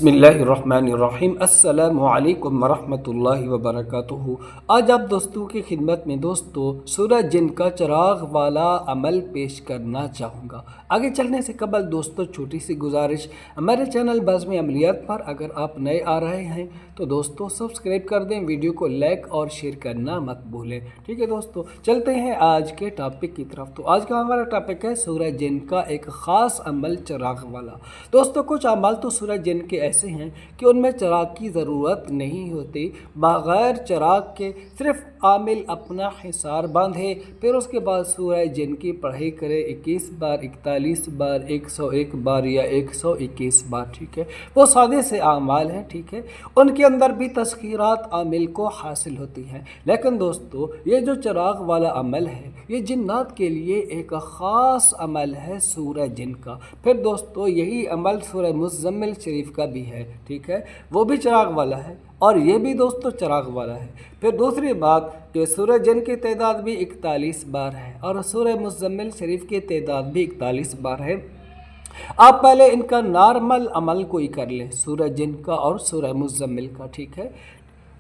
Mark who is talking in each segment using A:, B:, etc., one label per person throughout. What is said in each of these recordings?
A: बिस्मिल्लाहिर्रहमानिर्रहीम। अस्सलाम वालेकुम वरहमतुल्लाहि वबरकातुहू। आज आप दोस्तों की खिदमत में दोस्तों सूरज जिन का चिराग वाला अमल पेश करना चाहूँगा। आगे चलने से कबल दोस्तों छोटी सी गुजारिश, हमारे चैनल बज़्म अमलियात पर अगर आप नए आ रहे हैं तो दोस्तों सब्सक्राइब कर दें, वीडियो को लाइक और शेयर करना मत भूलें। ठीक है दोस्तों, चलते हैं आज के टॉपिक की तरफ। तो आज का हमारा टॉपिक है सूरज जिन का एक ख़ास अमल चिराग वाला। दोस्तों कुछ अमल तो सूरज जिन के ऐसे हैं कि उनमें चिराग की ज़रूरत नहीं होती। बग़ैर चिराग के सिर्फ आमिल अपना हिसार बांधे, फिर उसके बाद सूरज जिन की पढ़ाई करे 21 बार, 41 बार, 101 बार या 121 बार। ठीक है, वो सादे से आमाल हैं। ठीक है, उनके अंदर भी तज़किरात आमिल को हासिल होती हैं। लेकिन दोस्तों ये जो चिराग वाला अमल है ये जिन्नात के लिए एक ख़ास अमल है सूरज जिन का। फिर दोस्तों यही अमल सूरह मुज़्ज़म्मिल शरीफ का भी है। ठीक है, वो भी चिराग वाला है और ये भी दोस्तों चिराग वाला है। फिर दूसरी बात कि सूरज जिन की तादाद भी 41 बार है और सूरह मुज़्ज़म्मिल शरीफ की तादाद भी 41 बार है। आप पहले इनका नॉर्मल अमल कोई कर लें, सूरज जिन का और सूरह मुज़्ज़म्मिल का। ठीक है,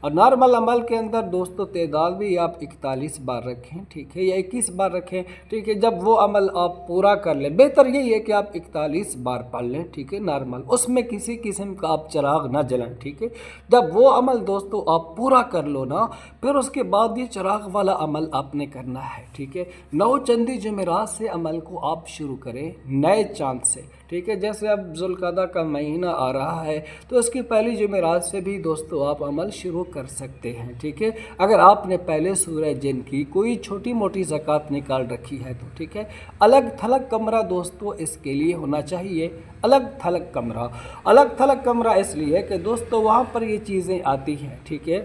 A: और नॉर्मल अमल के अंदर दोस्तों तादाद भी आप 41 बार रखें। ठीक है, या 21 बार रखें। ठीक है, जब वो अमल आप पूरा कर लें, बेहतर यही है कि आप 41 बार पढ़ लें। ठीक है, नॉर्मल, उसमें किसी किस्म का आप चिराग ना जलाएं। ठीक है, जब वो अमल दोस्तों आप पूरा कर लो ना, फिर उसके बाद ये चिराग वाला अमल आपने करना है। ठीक है, 9 चंदी जुमेरात से अमल को आप शुरू करें, नए चांद से। ठीक है, जैसे अब ज़ुल्क़अदा का महीना आ रहा है तो इसकी पहली जुमेरात से भी दोस्तों आप अमल शुरू कर सकते हैं। ठीक है, अगर आपने पहले सूरज जिन की कोई छोटी मोटी ज़कात निकाल रखी है तो। ठीक है, अलग थलग कमरा दोस्तों इसके लिए होना चाहिए। अलग थलग कमरा, अलग थलग कमरा इसलिए कि दोस्तों वहाँ पर ये चीज़ें आती हैं। ठीक है,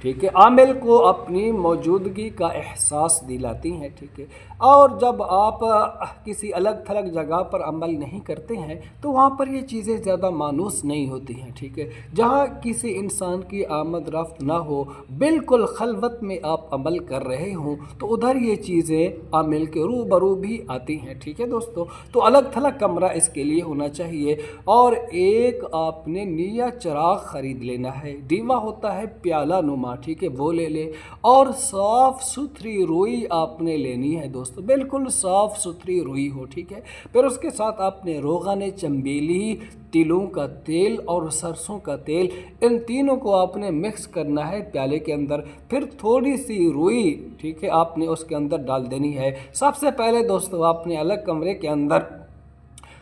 A: ठीक है, आमिल को अपनी मौजूदगी का एहसास दिलाती हैं। ठीक है, और जब आप किसी अलग थलग जगह पर अमल नहीं करते हैं तो वहाँ पर ये चीज़ें ज़्यादा मानूस नहीं होती हैं। ठीक है, जहाँ किसी इंसान की आमद रफ्त ना हो, बिल्कुल खलवत में आप अमल कर रहे हों, तो उधर ये चीज़ें आमिल के रूबरू भी आती हैं। ठीक है दोस्तों, तो अलग थलग कमरा इसके लिए होना चाहिए। और एक आपने निया चिराग ख़रीद लेना है, दीवा होता है प्याला नुमा। ठीक है, वो ले ले। और साफ़ सुथरी रुई आपने लेनी है दोस्तों, बिल्कुल साफ़ सुथरी रुई हो। ठीक है, फिर उसके साथ आपने रोग़न चंबेली, तिलों का तेल और सरसों का तेल, इन तीनों को आपने मिक्स करना है प्याले के अंदर। फिर थोड़ी सी रुई, ठीक है, आपने उसके अंदर डाल देनी है। सबसे पहले दोस्तों आपने अलग कमरे के अंदर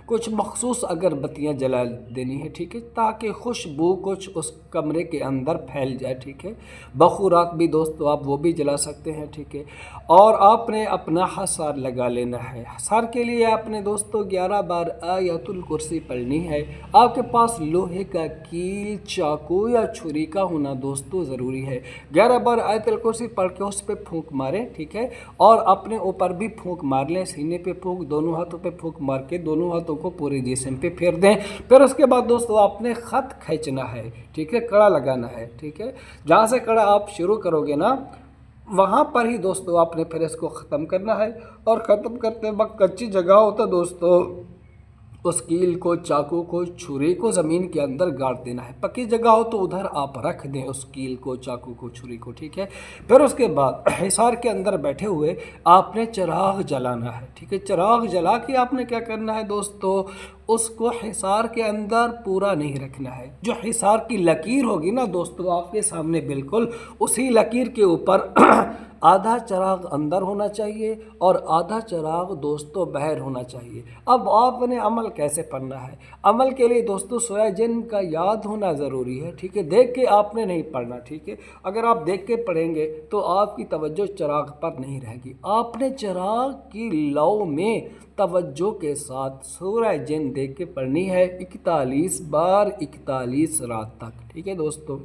A: कुछ मखसूस अगरबत्तियाँ जला देनी है। ठीक है, ताकि खुशबू कुछ उस कमरे के अंदर फैल जाए। ठीक है, बखूरात भी दोस्तों आप वो भी जला सकते हैं। ठीक है, और आपने अपना हसार लगा लेना है। हसार के लिए आपने दोस्तों 11 बार आयतुल कुर्सी पढ़नी है। आपके पास लोहे का कील, चाकू या छुरी का होना दोस्तों ज़रूरी है। 11 बार आयतुल कुर्सी पढ़ के उस पर फूंक मारें। ठीक है, और अपने ऊपर भी फूंक मार लें, सीने पे फूंक, दोनों हाथों पे फूंक मार के दोनों हाथों को पूरे जिस्म पे फेर दें। फिर उसके बाद दोस्तों आपने ख़त खींचना है। ठीक है, कड़ा लगाना है। ठीक है, जहाँ से कड़ा आप शुरू करोगे ना, वहाँ पर ही दोस्तों आपने फिर इसको ख़त्म करना है। और ख़त्म करते वक्त कच्ची जगह हो तो दोस्तों उस कील को, चाकू को, छुरी को ज़मीन के अंदर गाड़ देना है। पक्की जगह हो तो उधर आप रख दें उस कील को, चाकू को, छुरी को। ठीक है, फिर उसके बाद हिसार के अंदर बैठे हुए आपने चिराग जलाना है। ठीक है, चिराग जला के आपने क्या करना है दोस्तों, उसको हिसार के अंदर पूरा नहीं रखना है। जो हिसार की लकीर होगी ना दोस्तों आपके सामने, बिल्कुल उसी लकीर के ऊपर आधा चिराग अंदर होना चाहिए और आधा चिराग दोस्तों बाहर होना चाहिए। अब आपने अमल कैसे पढ़ना है? अमल के लिए दोस्तों सूरज जिन का याद होना ज़रूरी है। ठीक है, देख के आपने नहीं पढ़ना। ठीक है, अगर आप देख के पढ़ेंगे तो आपकी तवज्जो चिराग पर नहीं रहेगी। आपने चिराग की लौ में तवज्जो के साथ सूरज जिन देख के पढ़नी है 41 बार, 41 रात तक। ठीक है दोस्तों,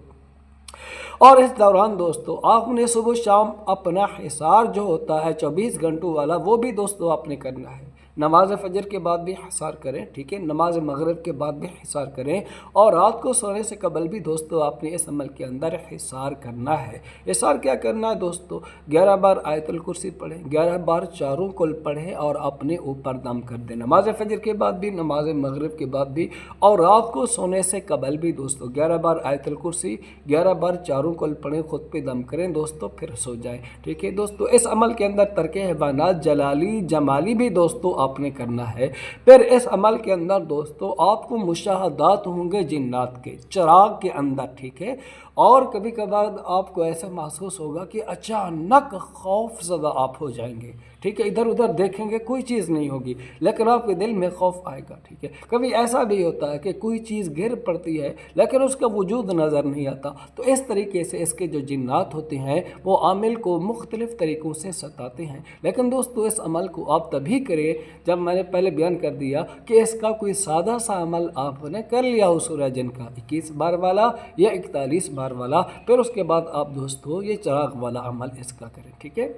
A: और इस दौरान दोस्तों आपने सुबह शाम अपना हिसार जो होता है 24 घंटों वाला, वो भी दोस्तों आपने करना है। नमाज फजर के बाद भी हिसार करें, ठीक है, नमाज मगरिब के बाद भी हिसार करें, और रात को सोने से कबल भी दोस्तों आपने इस अमल के अंदर हिसार करना है। हिसार क्या करना है दोस्तों, 11 बार आयतुल कुर्सी पढ़ें, 11 बार चारों कुल पढ़ें और अपने ऊपर दम कर दें, नमाज फजर के बाद भी, नमाज मगरिब के बाद भी, और रात को सोने से कबल भी दोस्तों 11 बार आयतुल कुर्सी, 11 बार चारों कुल पढ़ें, खुद पे दम करें दोस्तों, फिर सो जाएं, ठीक है दोस्तों। इस अमल के अंदर तर्क हैवानात जलाली जमाली भी दोस्तों आपने करना है। फिर इस अमल के अंदर दोस्तों आपको मुशाहदात होंगे जिन्नात के चिराग के अंदर, ठीक है, और कभी कभार आपको ऐसा महसूस होगा कि अचानक खौफ ज़दा आप हो जाएंगे, ठीक है, इधर उधर देखेंगे कोई चीज़ नहीं होगी लेकिन आपके दिल में खौफ आएगा, ठीक है। कभी ऐसा भी होता है कि कोई चीज़ गिर पड़ती है लेकिन उसका वजूद नज़र नहीं आता। तो इस तरीके से इसके जो जिन्नात होते हैं वो आमिल को मुख्तलिफ़ तरीक़ों से सताते हैं। लेकिन दोस्तों इस अमल को आप तभी करें जब मैंने पहले बयान कर दिया कि इसका कोई सादा सा अमल आपने कर लिया हो, सूरह जिन का 21 बार वाला या 41 बार वाला, फिर उसके बाद आप दोस्तों ये चिराग वाला अमल इसका करें, ठीक है।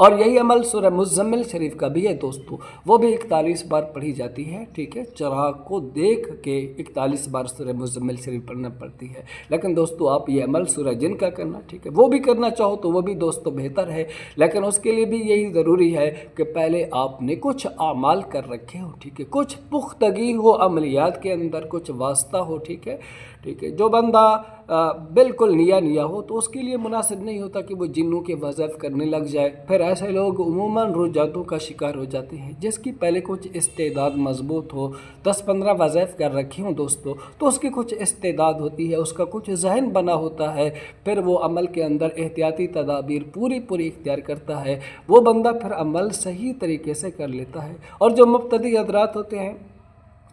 A: और यही अमल सूरह मुज़म्मिल शरीफ का भी है दोस्तों, वो भी 41 बार पढ़ी जाती है, ठीक है। चिराग को देख के 41 बार सूरह मुज़म्मिल शरीफ पढ़ना पड़ती है। लेकिन दोस्तों आप ये अमल सूरह जिन का करना, ठीक है, वो भी करना चाहो तो वो भी दोस्तों बेहतर है, लेकिन उसके लिए भी यही ज़रूरी है कि पहले आपने कुछ आमाल कर रखे हो, ठीक है, कुछ पुख्तगी हो अमलियात के अंदर, कुछ वास्ता हो, ठीक है, ठीक है। जो बंदा बिल्कुल निया हो तो उसके लिए मुनासिब नहीं होता कि वो जिन्नों के वज़फ़ करने लग जाए। फिर ऐसे लोग उमूमन रुजातों का शिकार हो जाते हैं। जिसकी पहले कुछ इस्तेदाद मज़बूत हो, 10-15 वज़फ़ कर रखी हों दोस्तों, तो उसकी कुछ इस्तेदाद होती है, उसका कुछ ज़हन बना होता है, फिर वो अमल के अंदर एहतियाती तदाबीर पूरी इख्तियार करता है, वो बंदा फिर अमल सही तरीके से कर लेता है। और जो मुब्तदी हज़रात होते हैं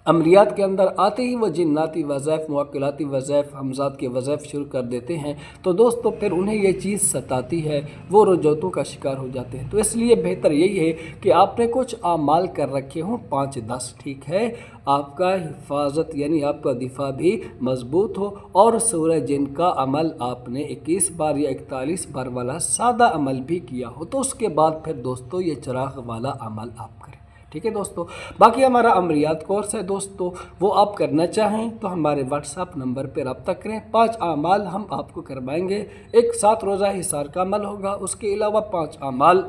A: अमलियात के अंदर आते ही वो जिन्नाती वज़ाइफ, मुवक्किलाती वज़ाइफ, हमज़ात के वज़ाइफ शुरू कर देते हैं, तो दोस्तों फिर उन्हें ये चीज़ सताती है, वो रुजौतों का शिकार हो जाते हैं। तो इसलिए बेहतर यही है कि आपने कुछ आमाल कर रखे हों 5-10, ठीक है, आपका हिफाजत यानी आपका दिफा भी मज़बूत हो, और सूरह जिन का अमल आपने 21 बार या 41 बार वाला सादा अमल भी किया हो, तो उसके बाद फिर दोस्तों ये चिराग वाला अमल आप करें, ठीक है दोस्तों। बाकी हमारा अमलियात कोर्स है दोस्तों, वो आप करना चाहें तो हमारे व्हाट्सएप नंबर पर रब्ता करें। 5 आमाल हम आपको करवाएंगे। एक 7 रोज़ा हिसार का अमल होगा, उसके अलावा 5 आमाल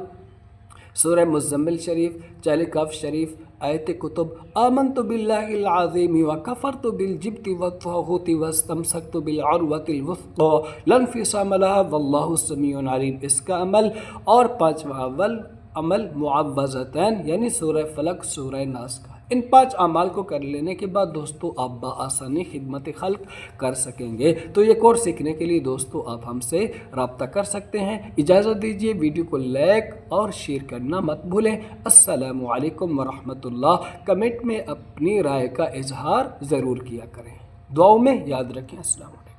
A: सूरह मुज़म्मिल शरीफ, चाली कफ शरीफ, आयत कुतुब, आमनतु बिल्लाहिल अज़ीम व कफ़रतु बिल जिब्ति व तग़ूति वस्तमसकतु बिल उर्वतिल वुस्क़ा लन फ़िसाम लहा वल्लाहु समीउन अलीम, इसका अमल। और 5वां अमल मुअव्वज़तैन यानी सूरह फलक, सूरह नास का। इन 5 अमाल को कर लेने के बाद दोस्तों आप बआसानी खिदमत खल्क कर सकेंगे। तो ये कोर्स सीखने के लिए दोस्तों आप हमसे रब्ता कर सकते हैं। इजाज़त दीजिए, वीडियो को लाइक और शेयर करना मत भूलें। अस्सलामु अलैकुम वरहमतुल्लाह। कमेंट में अपनी राय का इजहार ज़रूर किया करें। दुआओं में याद रखें। अस्सलाम।